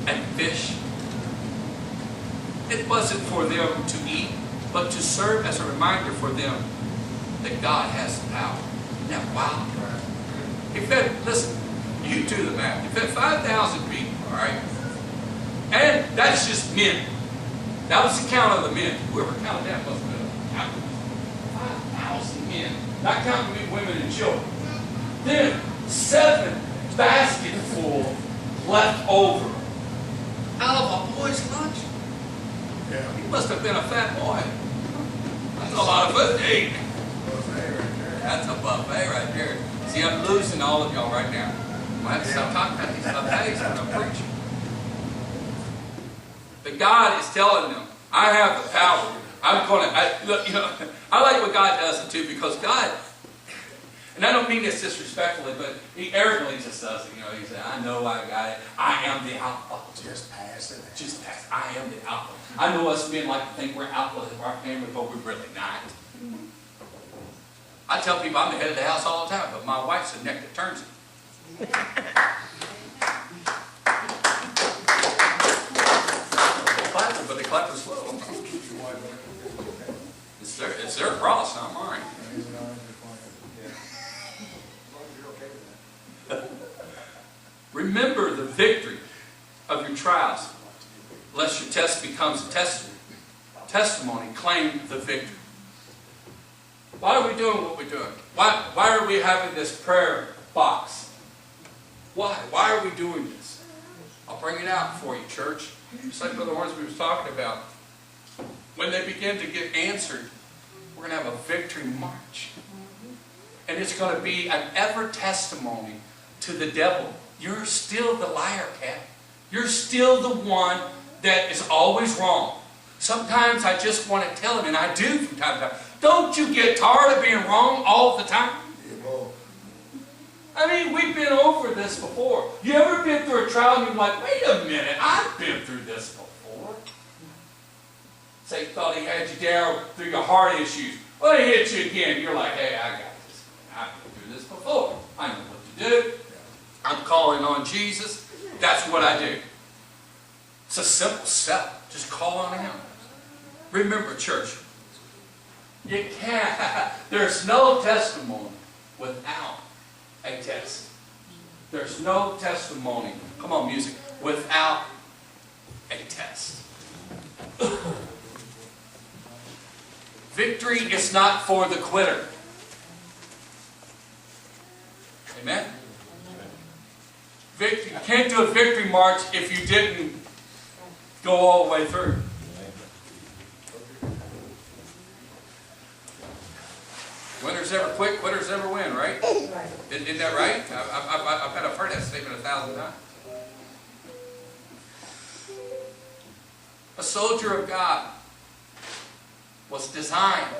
and fish? It wasn't for them to eat, but to serve as a reminder for them that God has the power. Isn't that wild? He fed, listen, you do the math. He fed 5,000 people, all right? And that's just men. That was the count of the men. Whoever counted that must have been a count. 5,000 men. Not counting women and children. Then 7 basketfuls left over out of a boy's lunch. Yeah. He must have been a fat boy. That's a lot of food to eat. Buffet right there. That's a buffet right there. See, I'm losing all of y'all right now. I have to stop talking about these buffets when I'm preaching. But God is telling them, I have the power. I'm going to, look, you know, I like what God does it too, because God, and I don't mean this disrespectfully, but He arrogantly just does it. You know, He said, I know I got it. I am the Alpha. Just pass it. Just pass. I am the Alpha. I know us men like to think we're Alpha of our family, but we're really not. I tell people I'm the head of the house all the time, but my wife's the neck that turns it. Clapping, but they clap as slow. It's their cross, not mine. Remember the victory of your trials, lest your test becomes a testimony. Claim the victory. Why are we doing what we're doing? Why are we having this prayer box? Why? Why are we doing this? I'll bring it out for you, church. Just like Brother Hornsby was talking about. When they begin to get answered, we're going to have a victory march. And it's going to be an ever testimony to the devil. You're still the liar, cat. You're still the one that is always wrong. Sometimes I just want to tell him, and I do from time to time, don't you get tired of being wrong all the time? I mean, we've been over this before. You ever been through a trial and you're like, wait a minute, I've been through this before. Satan thought he had you down through your heart issues. Well, he hit you again. You're like, hey, I got this. I've been through this before. I know what to do. I'm calling on Jesus. That's what I do. It's a simple step. Just call on Him. Remember, church, you can't. There's no testimony without a test. There's no testimony, come on music, without a test. Victory is not for the quitter. Amen? You can't do a victory march if you didn't go all the way through. Winners never quit, quitters never win, right? Isn't that right? I've heard that statement 1,000 times. A soldier of God was designed,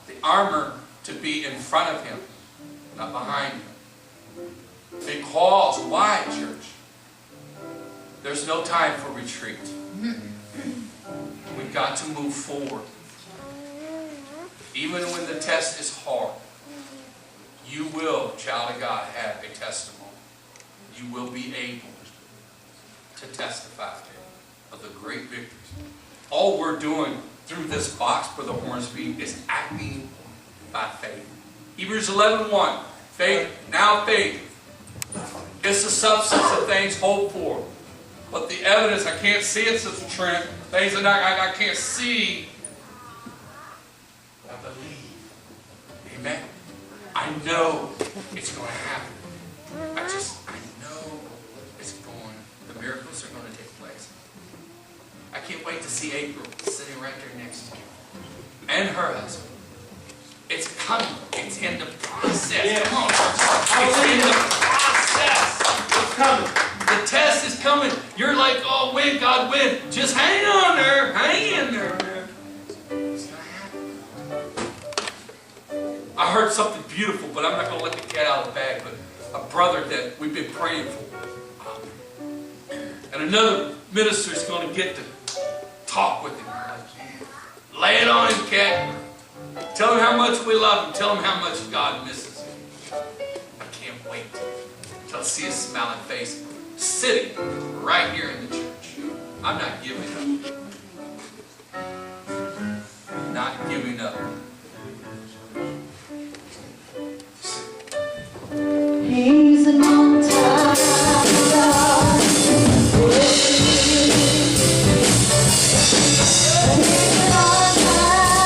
the armor to be in front of him, not behind him. Because, why, church? There's no time for retreat. We've got to move forward. Even when the test is hard, you will, child of God, have a testimony. You will be able to testify of the great victories. All we're doing through this box, Brother Hornsby, is acting by faith. Hebrews 11:1. Faith, now faith, is the substance of things hoped for. But the evidence, I can't see it, Sister Trent. Things that I can't see. I believe. Amen. I know it's going to happen. I know the miracles are going to take place. I can't wait to see April sitting right there next to you. and her husband. It's coming. It's in the process. Yes. Come on, church. It's in the process. It's coming. The test is coming. You're like, oh, when, God, when? Just hang on there. Hang in there. It's going to happen. I heard something beautiful, but I'm not going to let the cat out of the bag. But a brother that we've been praying for. And another minister is going to get to talk with him. Lay it on him, cat. Tell him how much we love him. Tell him how much God misses him. I can't wait till I see his smiling face sitting right here in the church. I'm not giving up. Not giving up. He's an on-time God. He's an on-time God.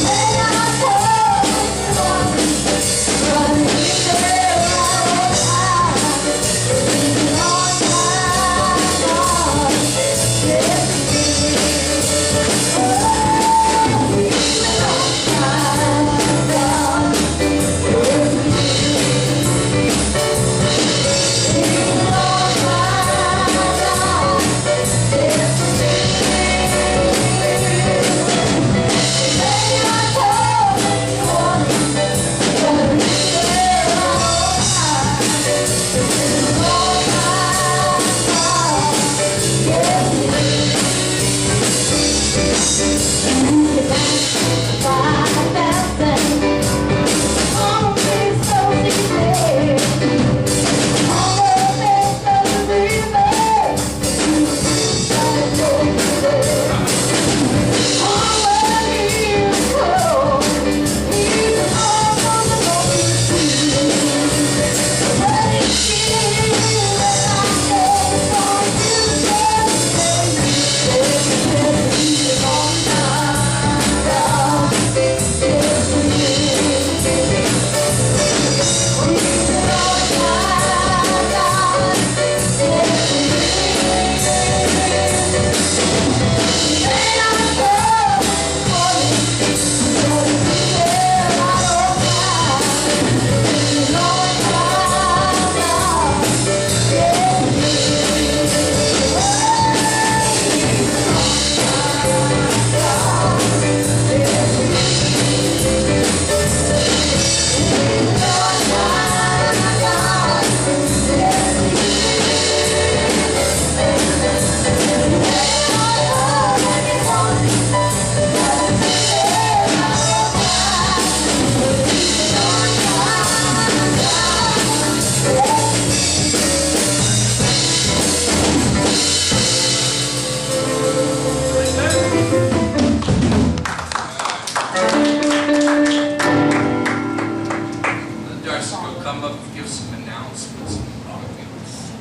And I told you but he's there all the time. He's an on-time God. Yes, he is. Oh, he's an on-time God.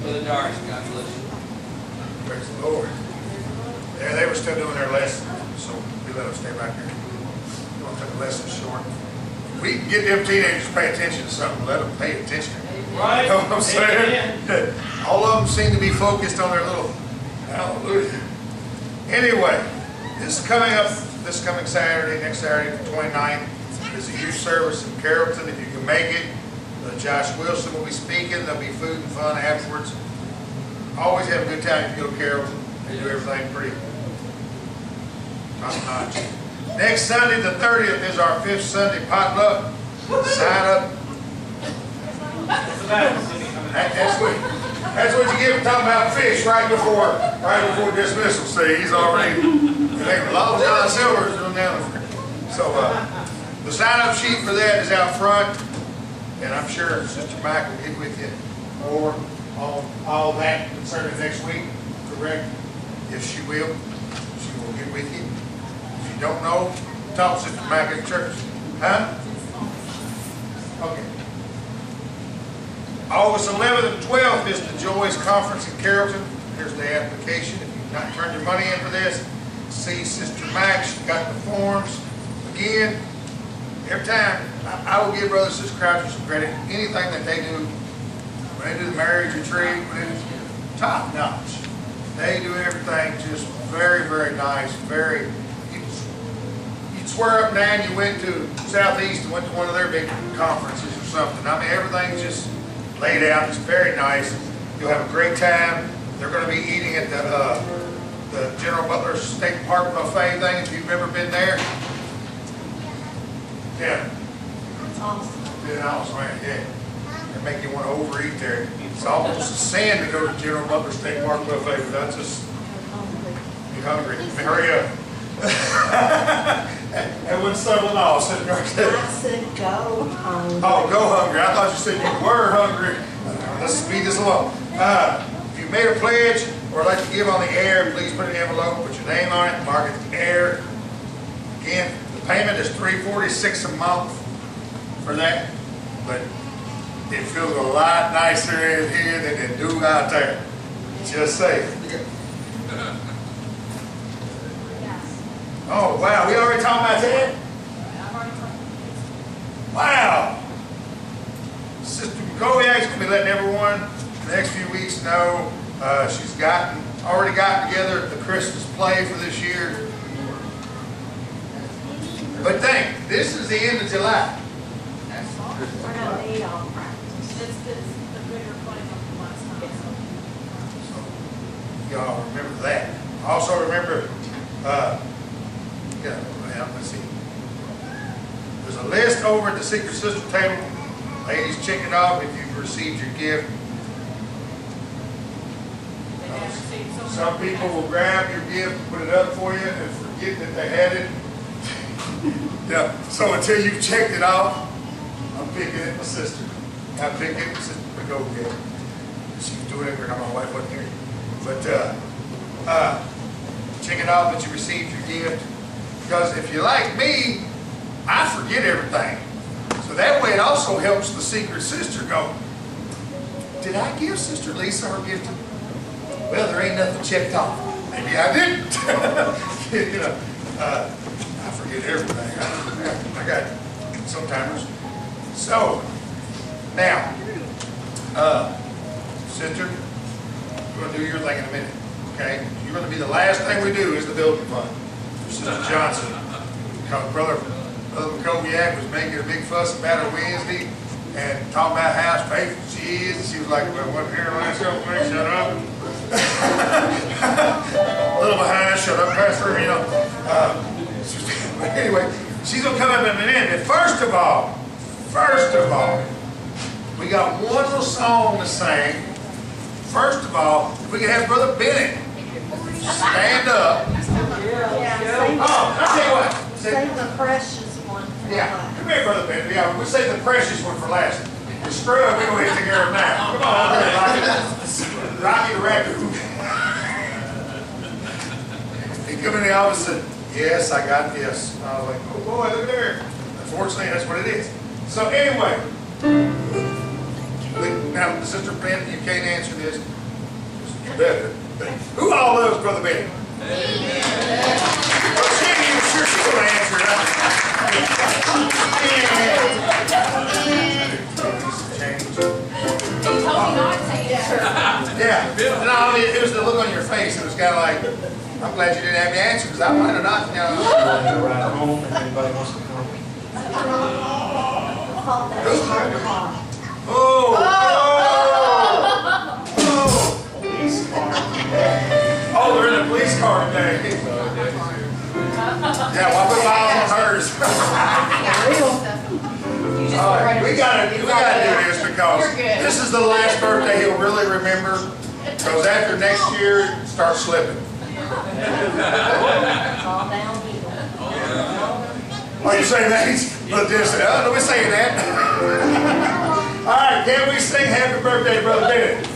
Brother Darius, God bless you. Praise the Lord. Yeah, they were still doing their lesson, so we let them stay back there. We want to cut the lesson short. We can get them teenagers to pay attention to something, let them pay attention. Right. You know what I'm saying? Amen. All of them seem to be focused on their little hallelujah. Anyway, this is coming up this coming Saturday, next Saturday, the 29th, is a youth service in Carrollton. If you can make it, Josh Wilson will be speaking. There'll be food and fun afterwards. Always have a good time if you go to Carrollton. They do everything pretty top notch. Next Sunday, the 30th, is our 5th Sunday potluck. Sign up. That's what you get for talking about fish right before dismissal. See, he's already. A lot of John Silver's doing down. So the sign-up sheet for that is out front, and I'm sure Sister Mike will get with you more on all that concerning next week. Correct? Yes, she will. She will get with you. If you don't know, talk to Sister Mike at church. Huh? Okay. August 11th and 12th is the Joy's Conference in Carrollton. Here's the application. If you've not turned your money in for this, see Sister Mac. She's got the forms. Again, every time, I will give Brother and Sister Croucher some credit. Anything that they do, when they do the marriage retreat, when it's top notch. They do everything just very, very nice. Very, you'd swear up and down you went to Southeast and went to one of their big conferences or something. I mean, everything's just laid out. It's very nice. You'll have a great time. They're going to be eating at the General Butler State Park buffet thing, if you've ever been there. Yeah. That's awesome. Yeah, awesome, man. Yeah. They make you want to overeat there. It's almost a sin to go to General Butler State Park buffet, but that's just, you're hungry. Hurry up. That wasn't stumbling off, sitting right there. I said go hungry. Oh, go hungry. I thought you said you were hungry. Let's speed this along. If you made a pledge or like to give on the air, please put it in an envelope, put your name on it, mark it the air. Again, the payment is $346 a month for that, but it feels a lot nicer in here than it do out there. Just saying. Oh, wow. We already talking about that? Wow. Sister Mackowiak's going to be letting everyone the next few weeks know she's already gotten together the Christmas play for this year. But think, this is the end of July. We're gonna need all practice. It's the bigger play from the last time. So, y'all remember that. Also remember, let's see. There's a list over at the Secret Sister table. Ladies, check it off if you've received your gift. Some people will grab your gift, put it up for you, and forget that they had it. Yeah. So until you've checked it off, I'm picking it, my sister. I picked it, my sister would go get it. She was doing it when my wife wasn't here. But check it off that you received your gift. Because if you're like me, I forget everything. So that way it also helps the secret sister go, did I give Sister Lisa her gift? Well, there ain't nothing checked off. Maybe I didn't. I forget everything. I got some-timers. So, now, sister, we're going to do your thing in a minute, okay? You're going to be the last thing we do is the building fund. Sister Johnson, Brother Mackowiak was making a big fuss about her Wednesday and talking about how faithful she is. And she was like, well, wasn't here last week, shut up. A little behind, shut up, Pastor, you know. But anyway, she's going to come up in a minute. And first of all, we got one little song to sing. First of all, if we can have Brother Bennett stand up. Oh, I'll tell you what. Save the precious one. Yeah, come here, Brother Bennett. Yeah, we'll save the precious one for last. The scrub, we don't have to take care of now. Come on, Rocky the raccoon. He come in the office and said, yes, I got this. I was like, oh boy, look there. Unfortunately, that's what it is. So anyway, now, Sister Bennett, you can't answer this. You better. But who all loves Brother Bennett? Well, Jenny, I'm sure she's going to answer it. Yeah. No, I mean, it was the look on your face. It was kind of like, I'm glad you didn't have the answer because I might have not. You know. Ride home if anybody wants to come. Police car. Oh, they're in the police car today. Yeah, well, I put mine on hers. All right, we gotta do this because this is the last birthday he'll really remember. Because after next year, it starts slipping. It's all downhill. Are you saying that? Look, just don't be saying that. All right, can we sing Happy Birthday, Brother Bennett?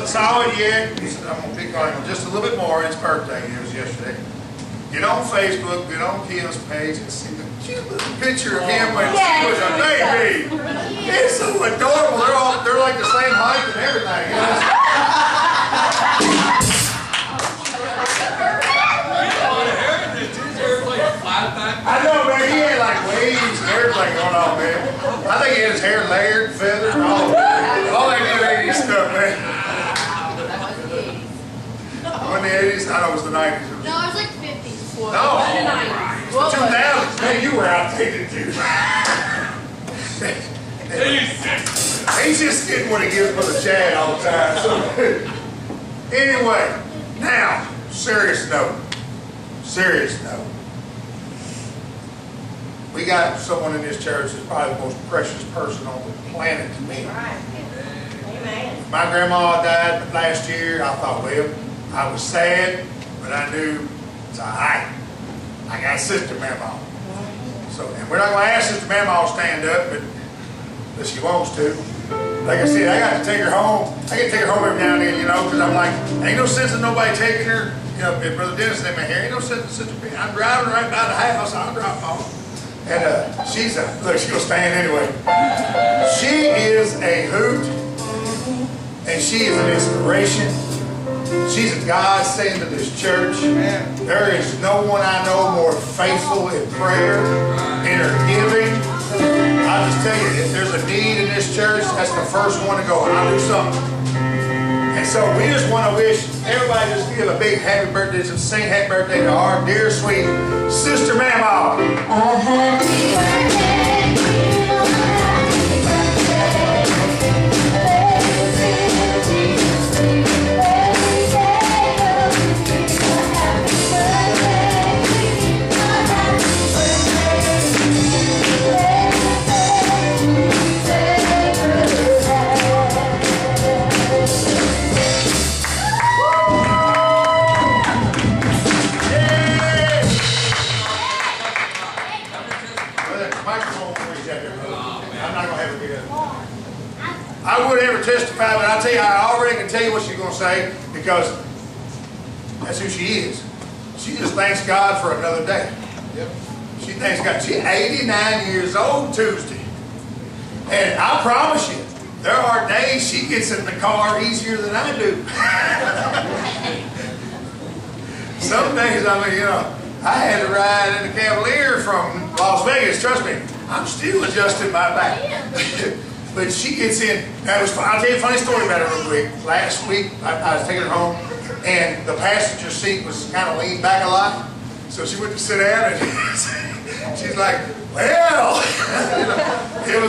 saw it yet. He said, I'm gonna pick on him just a little bit more. His birthday, it was yesterday. Get on Facebook, get on Kim's page, and see the cute little picture of him when she was a baby. It's so adorable. They're like the same height and everything. You know? I know, man. He had like waves and everything going on, man. I think he had his hair layered, feathered, all that good 80s stuff, man. When the 80s, I know it was the 90s. No, it was like 50s. No. 2000s. Man, you were outdated, dude. He's just getting what he gets for the Chad all the time. So, anyway, now, serious note. We got someone in this church that's probably the most precious person on the planet to me. Right. Amen. My grandma died last year. I thought, well, I was sad, but I knew it's all right. I got Sister Mama. So, and we're not going to ask Sister Mama to stand up, but she wants to. Like I said, I got to take her home. I get to take her home every now and then, you know, because I'm like, ain't no sense in nobody taking her. You know, if Brother Dennis and them are here, ain't no sense in Sister P. I'm driving right by the house. I'll drop off. And she's a, look, she's going to stand anyway. She is a hoot, and she is an inspiration. She's a godsend to this church. There is no one I know more faithful in prayer, in her giving. I'll just tell you, if there's a need in this church, that's the first one to go. I'll do something. And so we just want to wish everybody, just give a big happy birthday, just sing happy birthday to our dear sweet Sister Mama. I would ever testify, but I'll tell you, I already can tell you what she's going to say, because that's who she is. She just thanks God for another day. Yep. She thanks God. She's 89 years old Tuesday. And I promise you, there are days she gets in the car easier than I do. Some days, I mean, you know, I had to ride in the Cavalier from Las Vegas. Trust me, I'm still adjusting my back. But she gets in. I'll tell you a funny story about her real quick. Last week, I was taking her home, and the passenger seat was kind of leaned back a lot. So she went to sit down, and she's like, well, it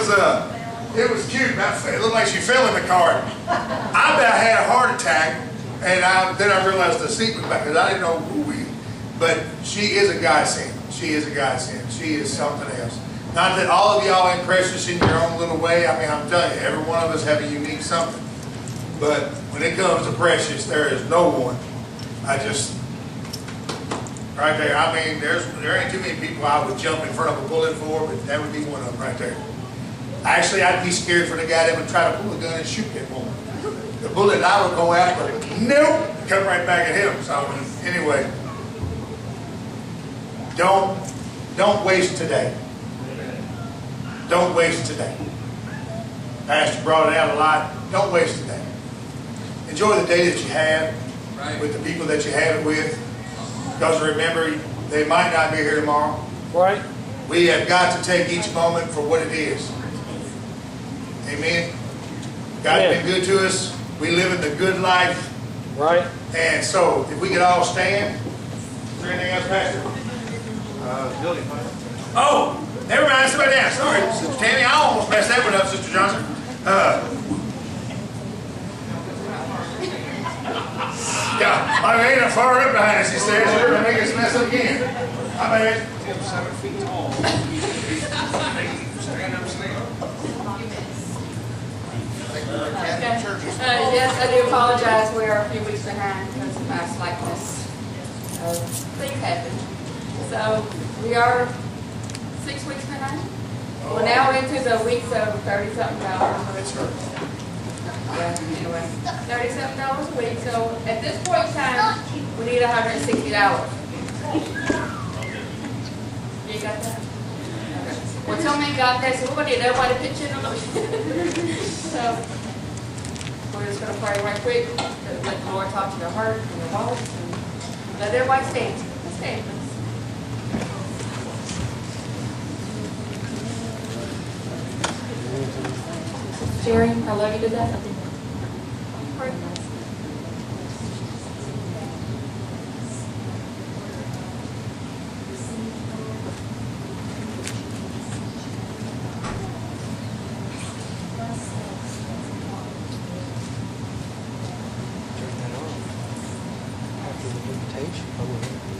was cute. It looked like she fell in the car. I about had a heart attack, and then I realized the seat was back, because I didn't know who we. But she is a godsend. She is a godsend. She is something else. Not that all of y'all ain't precious in your own little way. I mean, I'm telling you, every one of us have a unique something. But when it comes to precious, there is no one. Right there, I mean, there ain't too many people I would jump in front of a bullet for, but that would be one of them right there. Actually, I'd be scared for the guy that would try to pull a gun and shoot that woman. The bullet I would go after, nope, come right back at him. So anyway, don't waste today. Don't waste today. Pastor brought it out a lot. Don't waste today. Enjoy the day that you have with the people that you have it with. Because remember, they might not be here tomorrow. Right. We have got to take each moment for what it is. Amen. God's been good to us. We live in the good life. Right. And so, if we could all stand. Is there anything else, Pastor? Building. Oh, never mind. Somebody down. Sorry, Sister Tammy. I almost messed that one up, Sister Johnson. Yeah, I mean, I'm far up behind us, he says. You're going to make us mess up again. I mean, Tim, 7 feet tall. Stand up, stand. Yes, I do apologize. We are a few weeks behind because of past likeness. Things happen. So we are 6 weeks behind. We're now into the weeks of 30-something hours. Yeah, anyway, $37 a week, so at this point in time, we need $160. You got that? Okay. Well, tell me got that, so we're gonna need everybody to pitch in a little. So, we're just gonna pray right quick, let the Lord talk to your heart and your wallet, and let everybody stand. Let's stand, please. Jerry, I love you to death. Pray. Turn that off after the invitation.